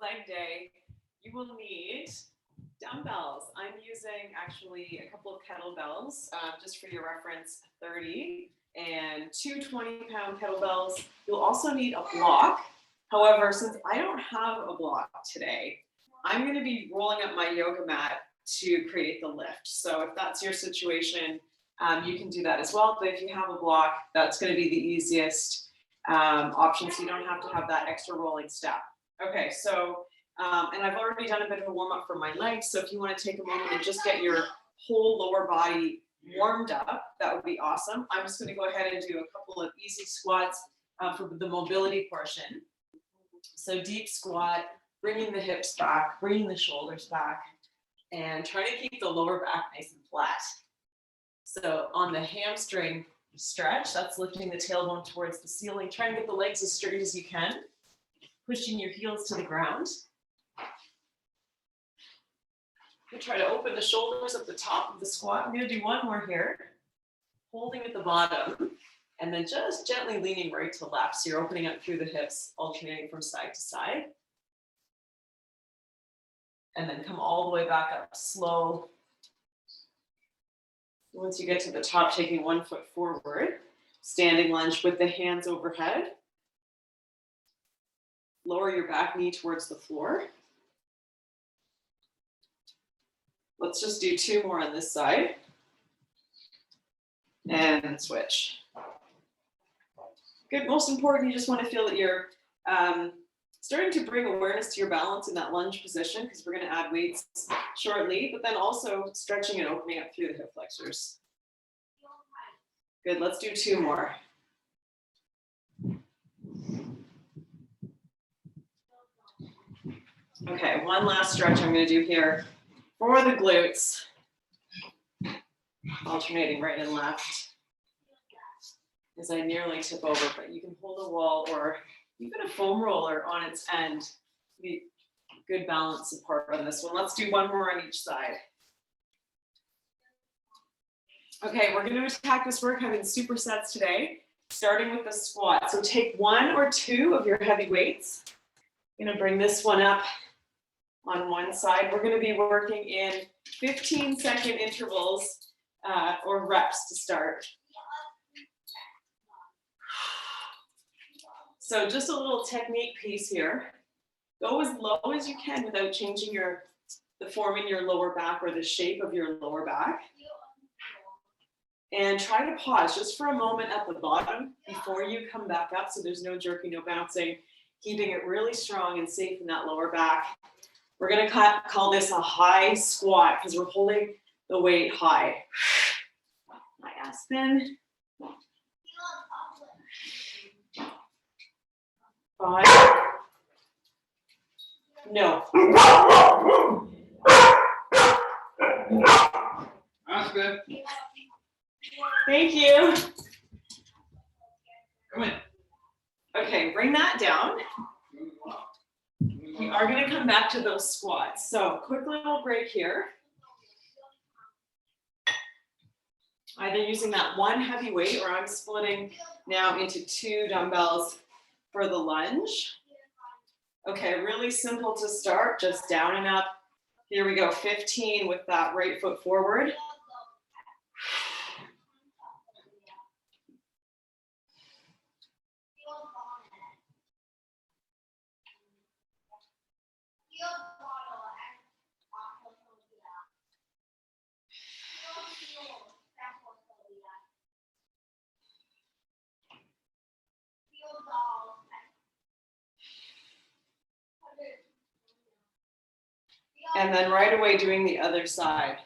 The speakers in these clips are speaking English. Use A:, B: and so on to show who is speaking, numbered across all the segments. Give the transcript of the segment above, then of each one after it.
A: leg day, you will need dumbbells. I'm using actually a couple of kettlebells, just for your reference, 30 and 2 20-pound kettlebells. You'll also need a block. However, since I don't have a block today, I'm going to be rolling up my yoga mat to create the lift. So if that's your situation, you can do that as well. But if you have a block, that's going to be the easiest option, so you don't have to have that extra rolling step. Okay, so, and I've already done a bit of a warm up for my legs. So if you want to take a moment and just get your whole lower body warmed up, that would be awesome. I'm just going to go ahead and do a couple of easy squats for the mobility portion. So deep squat, bringing the hips back, bringing the shoulders back, and trying to keep the lower back nice and flat. So on the hamstring stretch, that's lifting the tailbone towards the ceiling. Try and get the legs as straight as you can, pushing your heels to the ground. You try to open the shoulders at the top of the squat. I'm going to do one more here, holding at the bottom, and then just gently leaning right to left. So you're opening up through the hips, alternating from side to side. And then come all the way back up, slow. Once you get to the top, taking 1 foot forward, standing lunge with the hands overhead. Lower your back knee towards the floor. Let's just do 2 more on this side. And switch. Good, most important, you just want to feel that you're starting to bring awareness to your balance in that lunge position, because we're going to add weights shortly, but then also stretching and opening up through the hip flexors. Good, let's do 2 more. Okay, one last stretch I'm going to do here for the glutes. Alternating right and left as I nearly tip over, but you can hold a wall or even a foam roller on its end. Be good balance support on this one. Let's do 1 more on each side. Okay, we're going to attack this work having supersets today, starting with the squat. So take 1 or 2 of your heavy weights. I'm going to bring this one up on one side. We're going to be working in 15-second intervals or reps to start. So just a little technique piece here. Go as low as you can without changing the form in your lower back or the shape of your lower back. And try to pause just for a moment at the bottom before you come back up, so there's no jerking, no bouncing, keeping it really strong and safe in that lower back. We're going to call this a high squat because we're holding the weight high. My ass spin. 5. No.
B: That's good.
A: Thank you.
B: Come in.
A: Okay, bring that down. We are going to come back to those squats. So quick little break here. Either using that 1 heavy weight, or I'm splitting now into 2 dumbbells for the lunge. Okay, really simple to start, just down and up. Here we go, 15 with that right foot forward. And then right away doing the other side.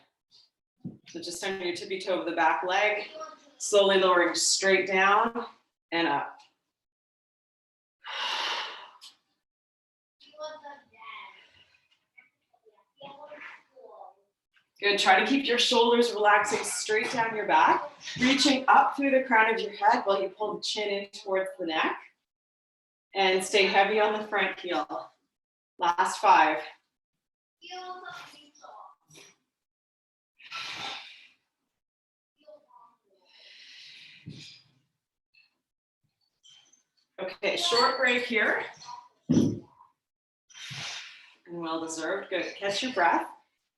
A: So just on your tippy toe of the back leg, slowly lowering straight down and up. Good, try to keep your shoulders relaxing straight down your back, reaching up through the crown of your head while you pull the chin in towards the neck. And stay heavy on the front heel. Last 5. Okay, short break here. and well deserved. Good. Catch your breath.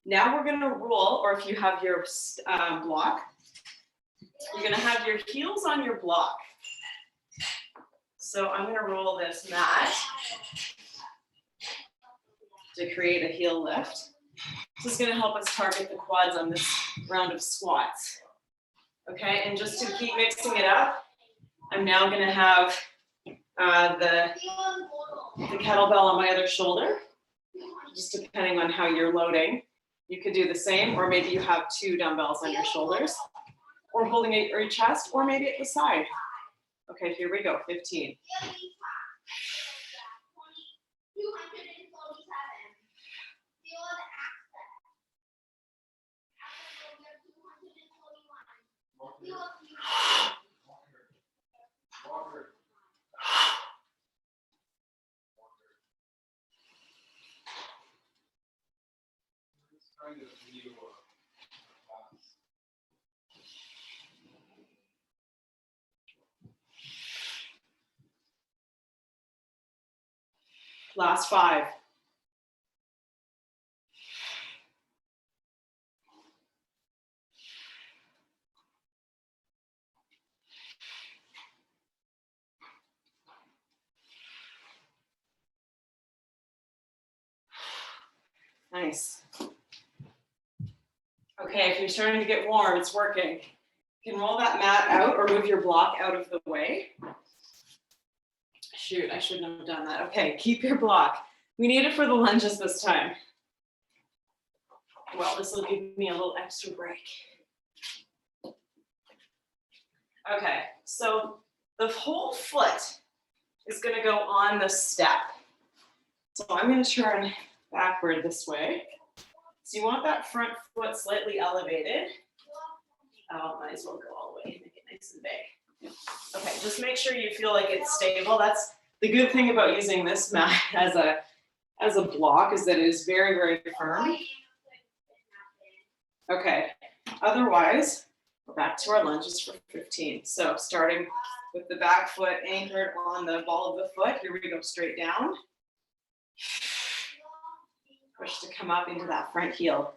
A: Now we're going to roll, or if you have your block, you're going to have your heels on your block. So I'm going to roll this mat to create a heel lift. This is going to help us target the quads on this round of squats. Okay, and just to keep mixing it up, I'm now going to have the kettlebell on my other shoulder, just depending on how you're loading. You could do the same, or maybe you have 2 dumbbells on your shoulders, or holding it at your chest, or maybe at the side. Okay, here we go, 15. Last 5. Nice. Okay, if you're starting to get warm, it's working. You can roll that mat out or move your block out of the way. Shoot, I shouldn't have done that. Okay, keep your block. We need it for the lunges this time. Well, this will give me a little extra break. Okay, so the whole foot is going to go on the step. So I'm going to turn backward this way. So you want that front foot slightly elevated. Oh, might as well go all the way, make it nice and big. Okay, just make sure you feel like it's stable. That's the good thing about using this mat as a block, is that it is very, very firm. Okay, otherwise, we're back to our lunges for 15. So starting with the back foot anchored on the ball of the foot, here we go, straight down. Push to come up into that front heel.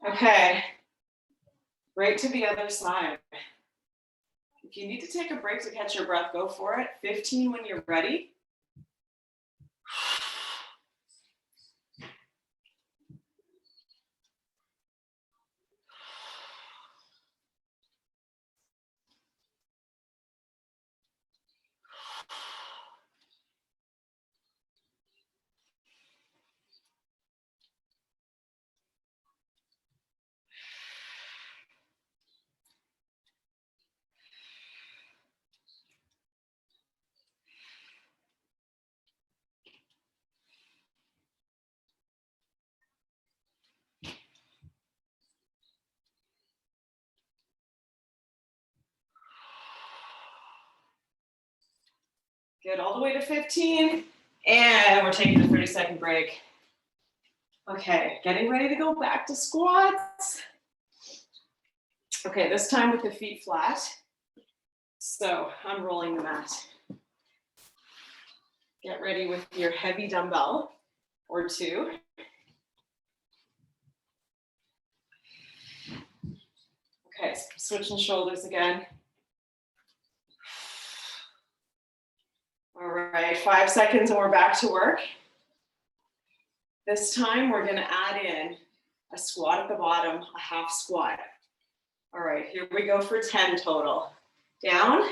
A: Okay, right to the other side. If you need to take a break to catch your breath, go for it. 15 when you're ready. Good, all the way to 15. And we're taking a 30-second break. Okay, getting ready to go back to squats. Okay, this time with the feet flat. So I'm rolling the mat. Get ready with your heavy dumbbell or 2. Okay, switching shoulders again. All right, 5 seconds and we're back to work. This time we're gonna add in a squat at the bottom, a half squat. All right, here we go for 10 total. Down,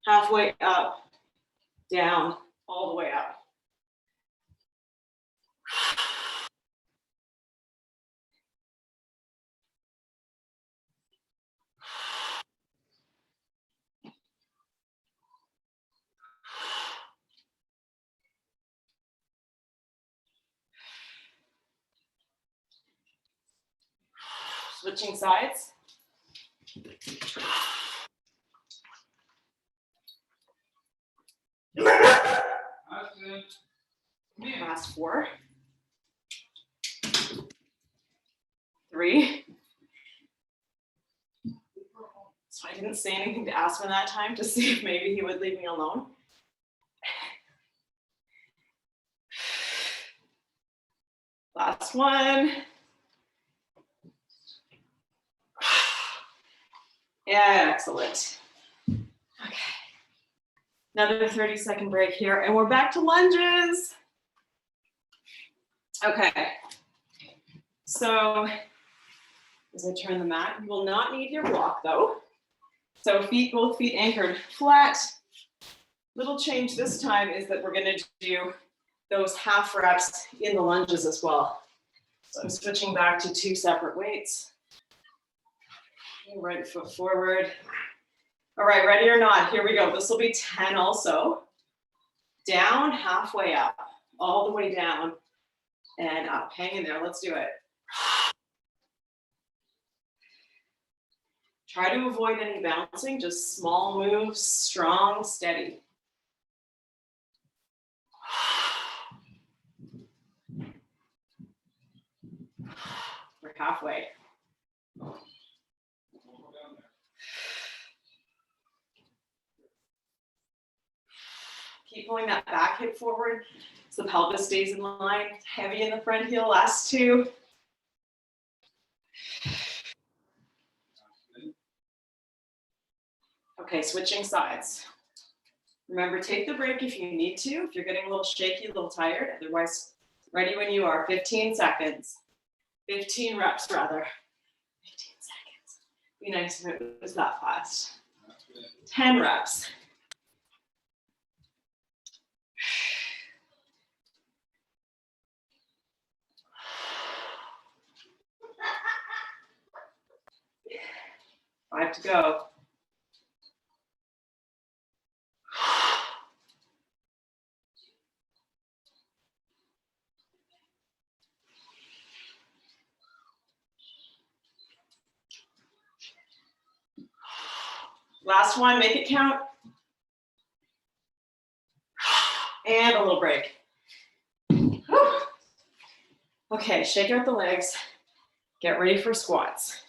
A: halfway up, down, all the way up. Switching sides. Last 4. 3. So I didn't say anything to Aspen that time to see if maybe he would leave me alone. Last 1. Yeah, excellent. Okay. Another 30-second break here, and we're back to lunges. Okay. So as I turn the mat, you will not need your block though. So both feet anchored flat. Little change this time is that we're going to do those half reps in the lunges as well. So I'm switching back to 2 separate weights. Right foot forward. All right, ready or not, here we go. This will be 10 also. Down, halfway up, all the way down and up. Hang in there, let's do it. Try to avoid any bouncing, just small moves, strong, steady. We're halfway. Keep pulling that back hip forward so the pelvis stays in line. Heavy in the front heel, last 2. Okay, switching sides. Remember, take the break if you need to, if you're getting a little shaky, a little tired. Otherwise, ready when you are. 15 seconds. 15 reps, rather. 15 seconds. Be nice if it was that fast. 10 reps. Five to go. Last one, make it count. And a little break. Okay, shake out the legs. Get ready for squats.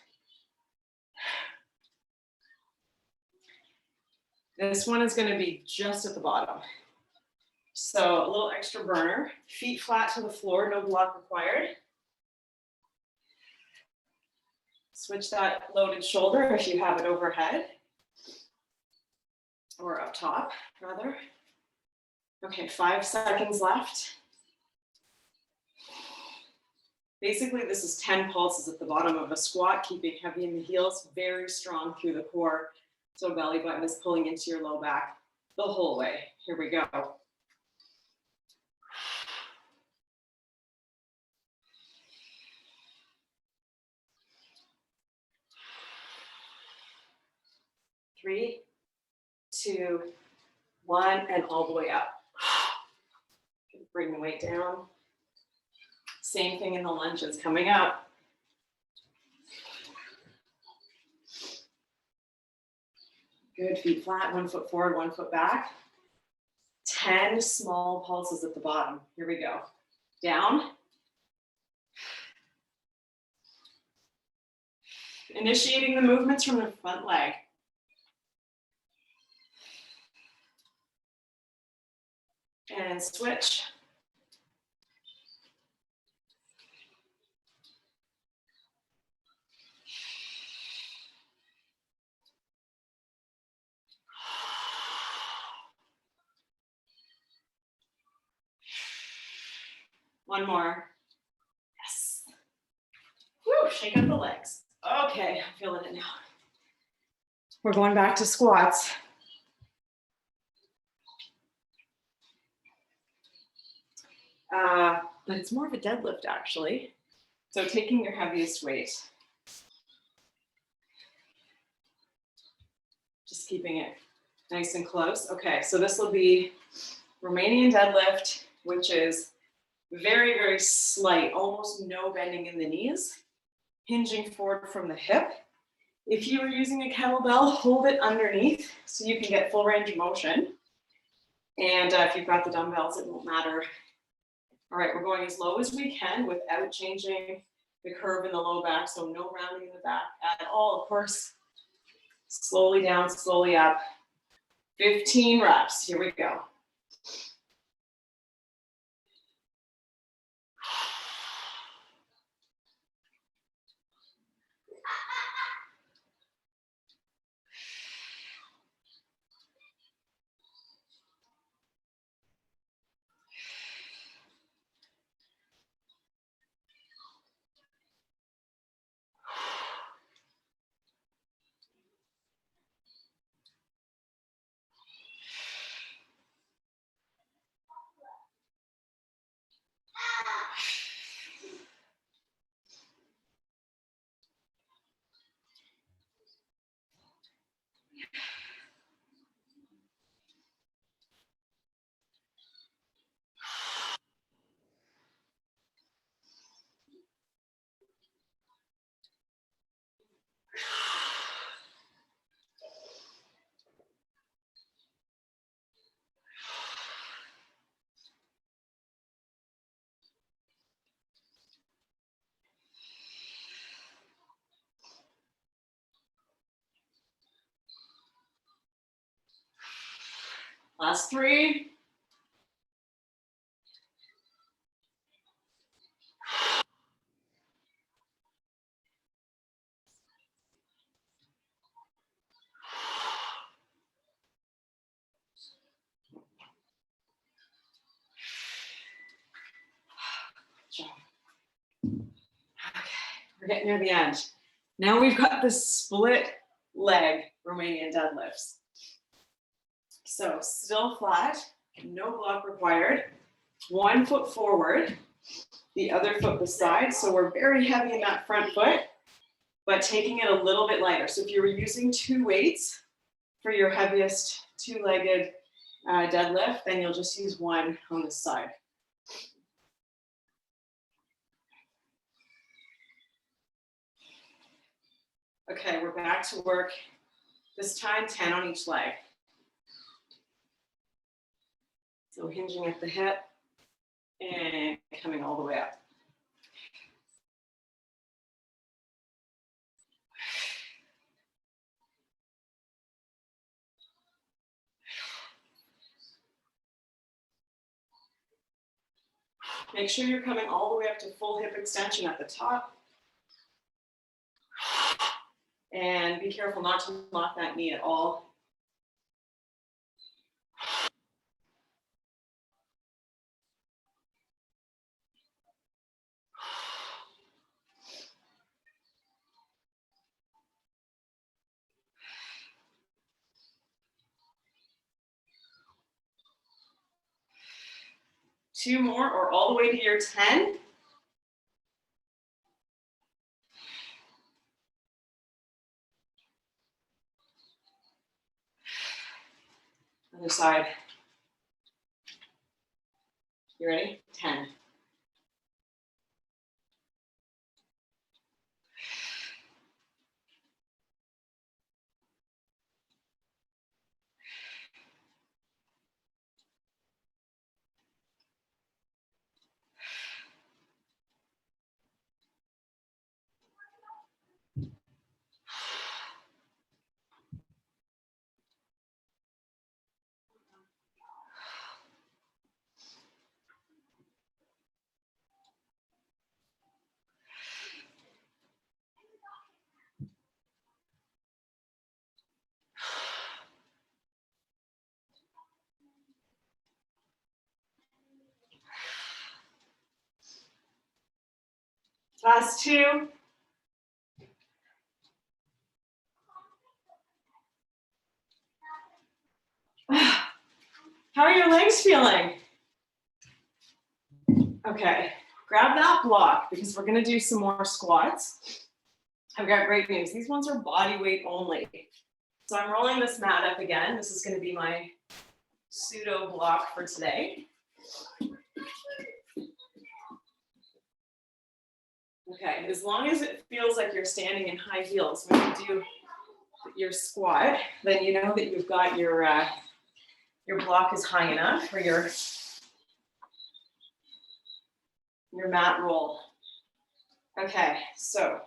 A: This one is going to be just at the bottom. So a little extra burner. Feet flat to the floor, no block required. Switch that loaded shoulder if you have it overhead. Or up top, rather. Okay, 5 seconds left. Basically, this is 10 pulses at the bottom of a squat, keeping heavy in the heels, very strong through the core. So belly button is pulling into your low back the whole way. Here we go. Three, 2, 1, and all the way up. Bring the weight down. Same thing in the lunges coming up. Good, feet flat, 1 foot forward, 1 foot back. 10 small pulses at the bottom. Here we go. Down. Initiating the movements from the front leg. And switch. One more. Yes. Woo, shake out the legs. Okay, I'm feeling it now. We're going back to squats. But it's more of a deadlift actually. So taking your heaviest weight. Just keeping it nice and close. Okay, so this will be Romanian deadlift, which is very, very slight, almost no bending in the knees. hinging forward from the hip. If you are using a kettlebell, hold it underneath so you can get full range of motion. And if you've got the dumbbells, it won't matter. All right, we're going as low as we can without changing the curve in the low back, so no rounding in the back at all. Of course, slowly down, slowly up. 15 reps, here we go. Last 3. Good job. Okay, we're getting near the end. Now we've got the split leg Romanian deadlifts. So still flat, no block required. 1 foot forward, the other foot beside. So we're very heavy in that front foot, but taking it a little bit lighter. So if you were using 2 weights for your heaviest 2-legged deadlift, then you'll just use 1 on this side. Okay, we're back to work. This time 10 on each leg. So hinging at the hip and coming all the way up. Make sure you're coming all the way up to full hip extension at the top. And be careful not to lock that knee at all. Two more or all the way to your 10. Other side. You ready? 10. Last 2. How are your legs feeling? Okay, grab that block because we're gonna do some more squats. I've got great news. These ones are body weight only. So I'm rolling this mat up again. This is gonna be my pseudo block for today. Okay, as long as it feels like you're standing in high heels when you do your squat, then you know that you've got your block is high enough for your mat roll. Okay, so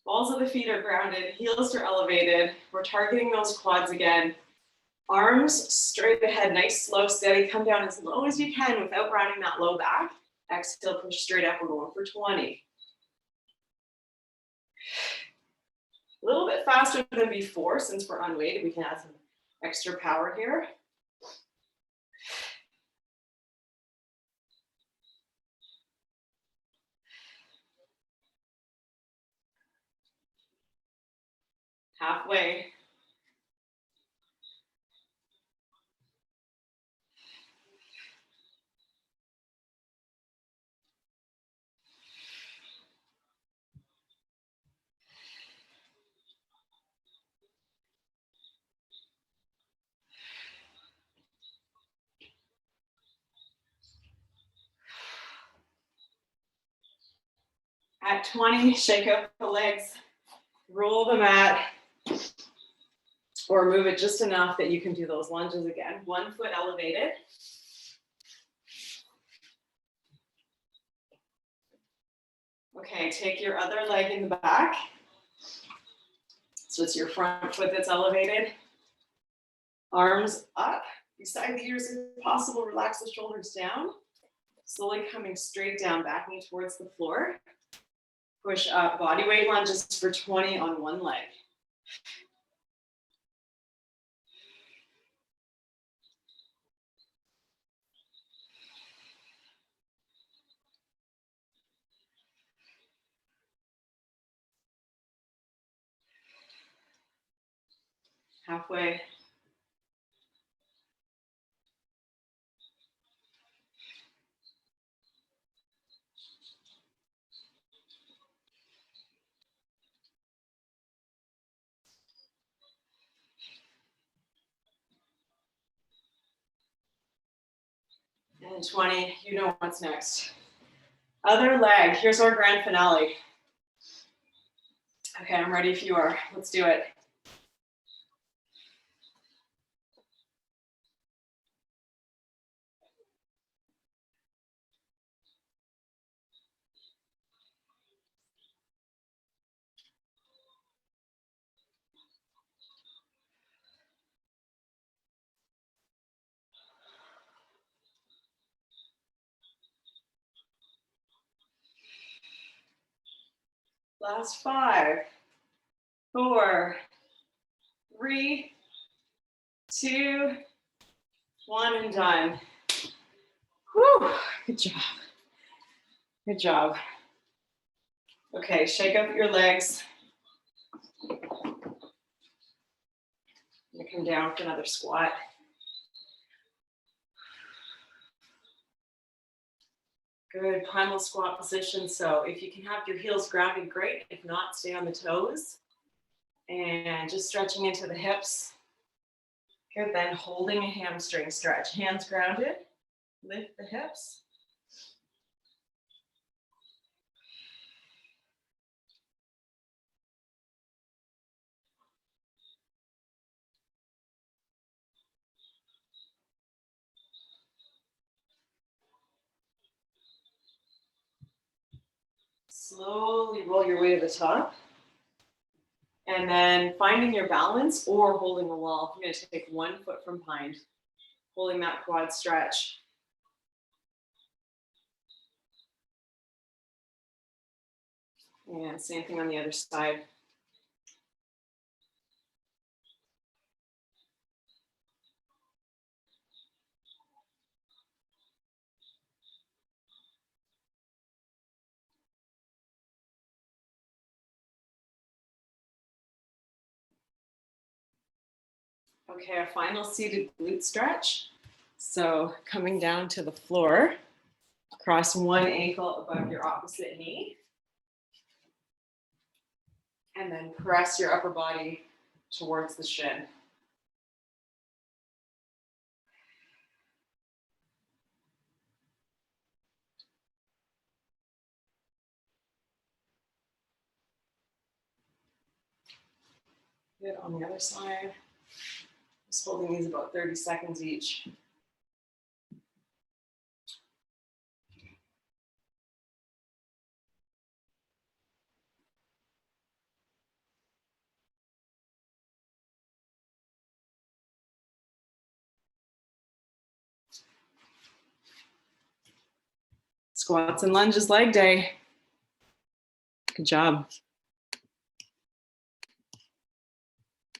A: balls of the feet are grounded, heels are elevated. We're targeting those quads again. Arms straight ahead, nice, slow, steady. Come down as low as you can without rounding that low back. Exhale, push straight up. We're going for 20. A little bit faster than before, since we're unweighted, we can add some extra power here. Halfway. At 20, shake up the legs, roll the mat, or move it just enough that you can do those lunges again. 1 foot elevated. Okay, take your other leg in the back. So it's your front foot that's elevated. Arms up, beside the ears if possible. Relax the shoulders down. Slowly coming straight down, backing towards the floor. Push up, body weight lunges for 20 on one leg. Halfway. And 20, you know what's next. Other leg, here's our grand finale. Okay, I'm ready if you are. Let's do it. Last 5, 4, 3, 2, 1, and done. Whew, good job. Good job. Okay, shake up your legs. I'm gonna come down for another squat. Good, primal squat position. So if you can have your heels grounded, great. If not, stay on the toes. And just stretching into the hips. Good, then holding a hamstring stretch. Hands grounded, lift the hips. Slowly roll your way to the top. And then finding your balance or holding a wall. I'm going to take 1 foot from behind, holding that quad stretch. And same thing on the other side. Okay, our final seated glute stretch. So coming down to the floor, cross one ankle above your opposite knee. And then press your upper body towards the shin. Good on the other side. Just holding these about 30 seconds each. Squats and lunges leg day. Good job.